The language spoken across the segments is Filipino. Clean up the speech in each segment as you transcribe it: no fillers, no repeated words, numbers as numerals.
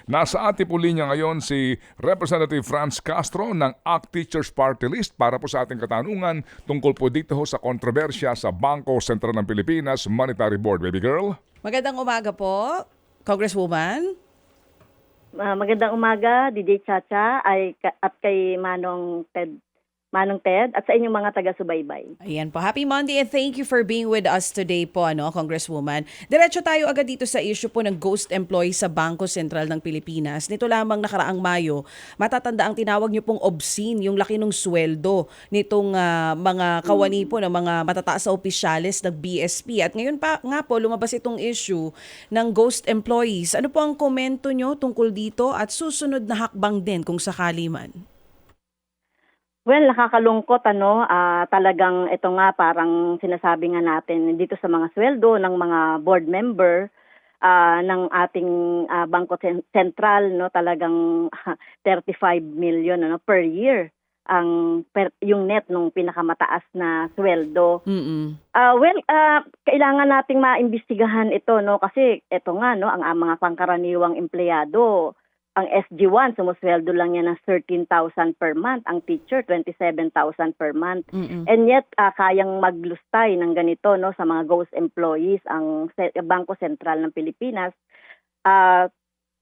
Nasa ating po linya ngayon si Representative Franz Castro ng ACT Teachers Party List para po sa ating katanungan tungkol po dito sa kontrobersya sa Bangko Sentral ng Pilipinas Monetary Board. Baby girl? Magandang umaga po, Congresswoman. Magandang umaga, DJ Chacha at kay Manong Ted at sa inyong mga taga-subaybay. Ayan po. Happy Monday and thank you for being with us today po, Congresswoman. Diretso tayo agad dito sa issue po ng ghost employee sa Bangko Sentral ng Pilipinas. Nito lamang nakaraang Mayo, matatanda ang tinawag niyo pong obscene, yung laki ng sweldo nitong mga kawani po ng mga matataas sa opisyales ng BSP. At ngayon pa nga po, lumabas itong issue ng ghost employees. Ano po ang komento nyo tungkol dito at susunod na hakbang din kung sakali man? Well, nakakalungkot talagang ito nga parang sinasabi nga natin dito sa mga sweldo ng mga board member ng ating Bangko Sentral, talagang 35 million per year yung net nung pinakamataas na sweldo. Kailangan nating maimbestigahan ito, kasi ito nga ang mga pangkaraniwang empleyado. Ang SG1, sumusweldo lang yan ng 13,000 per month. Ang teacher, 27,000 per month. And yet, kayang maglustay ng ganito sa mga ghost employees ang Bangko Sentral ng Pilipinas.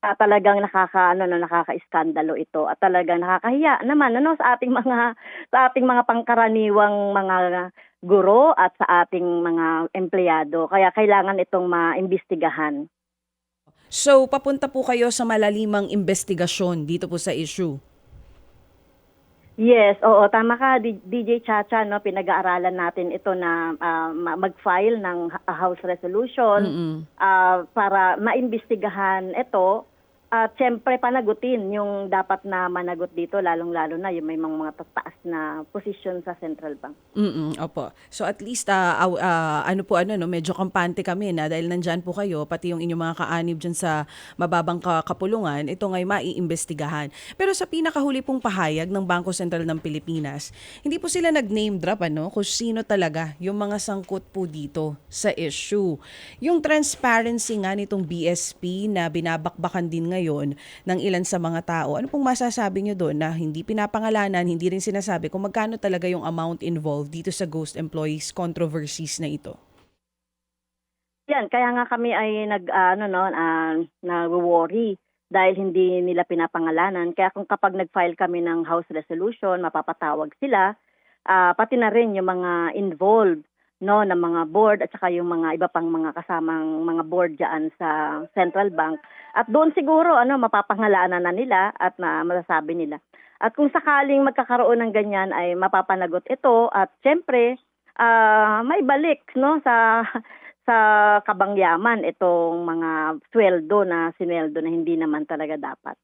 Talagang nakaka-iskandalo ito at talagang nakakahiya naman sa ating mga pangkaraniwang mga guro at sa ating mga empleyado. Kaya kailangan itong maimbestigahan. So, papunta po kayo sa malalimang investigasyon dito po sa issue? Yes, oo, tama ka, DJ Chacha, pinag-aaralan natin ito na mag-file ng House Resolution para maimbestigahan ito. At siyempre panagutin yung dapat na managot dito, lalong-lalo na yung may mga tataas na posisyon sa Central Bank. Opo. So at least medyo kampante kami na dahil nandyan po kayo, pati yung inyong mga kaanib dyan sa mababang kapulungan, ito ngay maiimbestigahan. Pero sa pinakahuli pong pahayag ng Bangko Sentral ng Pilipinas, hindi po sila nag-name drop kung sino talaga yung mga sangkot po dito sa issue. Yung transparency nga nitong BSP na binabakbakan din ngayon ng ilan sa mga tao. Ano pong masasabi nyo doon na hindi pinapangalanan, hindi rin sinasabi kung magkano talaga yung amount involved dito sa ghost employees controversies na ito? Yan, kaya nga kami ay nag-worry dahil hindi nila pinapangalanan. Kaya kapag nag-file kami ng House Resolution, mapapatawag sila, pati na rin yung mga involved ng mga board at saka yung mga iba pang mga kasamang mga board diyan sa Central Bank. At doon siguro mapapangalanan na nila at masasabi nila. At kung sakaling magkakaroon ng ganyan ay mapapanagot ito at siyempre may balik sa kabangyaman itong mga sweldo na sinweldo na hindi naman talaga dapat.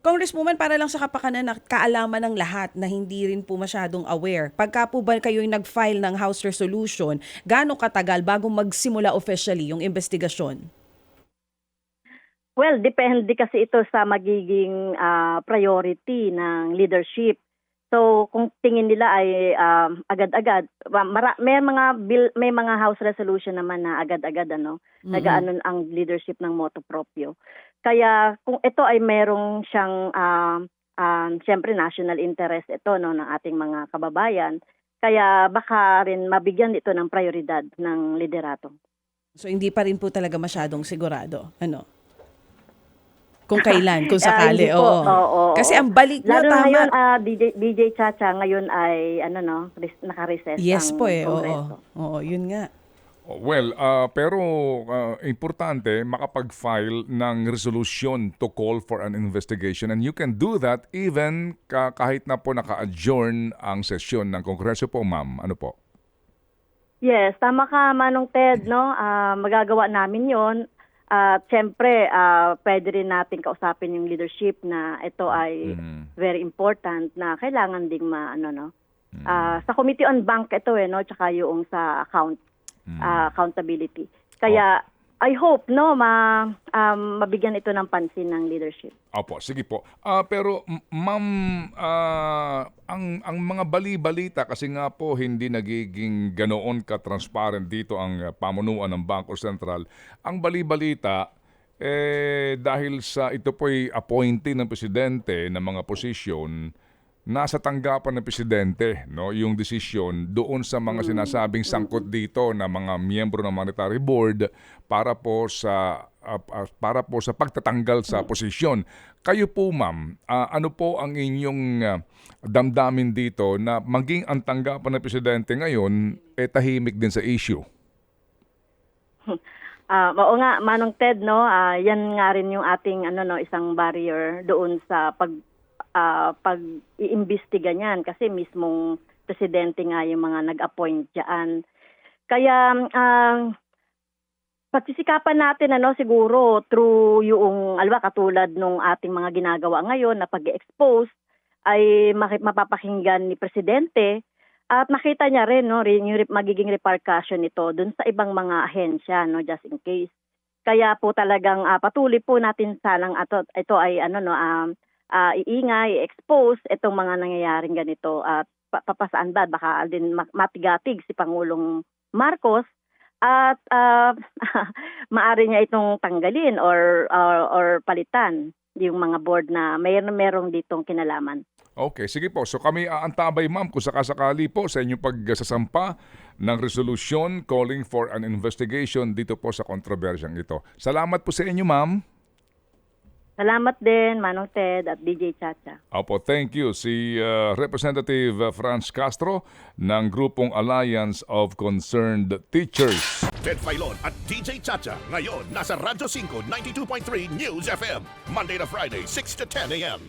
Congresswoman, para lang sa kapakanan na kaalaman ng lahat na hindi rin po masyadong aware, pagka po ba kayo yung nag-file ng House Resolution, gaano katagal bago magsimula officially yung investigasyon? Well, depende kasi ito sa magiging priority ng leadership. So, kung tingin nila ay agad-agad, may mga House Resolution naman na agad-agad nag-aanon ang leadership ng motu proprio. Kaya kung ito ay merong siyang siyempre national interest ito ng ating mga kababayan, kaya baka rin mabigyan ito ng prioridad ng liderato. So hindi pa rin po talaga masyadong sigurado, kung kailan, kung sakali. Oo. Kasi ang balik nyo, lalo tama. Ngayon, DJ Chacha, ngayon ay naka-recess Yes ang po Kongreso. Oo, yun nga. Well, pero importante makapag-file ng resolution to call for an investigation, and you can do that even kahit na po naka-adjourn ang sesyon ng Kongreso po, ma'am. Ano po? Yes, tama ka, Manong Ted, magagawa namin 'yon. Siyempre, pwede rin natin kausapin yung leadership na ito ay very important na kailangan ding sa Committee on Bank ito tsaka yung sa accountability. Kaya I hope mabigyan ito ng pansin ng leadership. Opo, sige po. Pero ma'am, ang mga bali-balita kasi nga po hindi nagiging ganoon ka-transparent dito ang pamunuan ng Bangko Sentral. Ang bali-balita dahil sa ito po'y appointee ng presidente ng mga posisyon, nasa tanggapan ng presidente, no, yung desisyon doon sa mga sinasabing sangkot dito na mga miyembro ng Monetary Board para po sa pagtatanggal sa posisyon. Kayo po, ma'am, ano po ang inyong damdamin dito na maging ang tanggapan ng presidente ngayon tahimik din sa issue? Oo nga, Manong Ted, no, yan nga rin yung ating isang barrier doon sa pag-iimbestiga niyan kasi mismong presidente nga yung mga nag-appoint diyan. Kaya pagsisikapan natin siguro through yung katulad nung ating mga ginagawa ngayon na pag-expose ay mapapakinggan ni presidente. At nakita niya rin yung magiging repercussion nito dun sa ibang mga ahensya, just in case. Kaya po talagang patuloy po natin sanang ito ay iingay, i-expose itong mga nangyayaring ganito at papasaan ba baka din matigatig si Pangulong Marcos at maari niya itong tanggalin or palitan yung mga board na merong ditong kinalaman. Okay, sige po. So kami aantabay, ma'am, kung sakasakali po sa inyong pagsasampa ng resolusyon calling for an investigation dito po sa kontrobersyang ito. Salamat po sa inyo, ma'am. Salamat din, Manong Ted at DJ Chacha. Opo, thank you. Si Representative Franz Castro ng Grupong Alliance of Concerned Teachers. Ted Filon at DJ Chacha. Ngayon, nasa Radyo 5, 92.3 News FM. Monday to Friday, 6 to 10 a.m.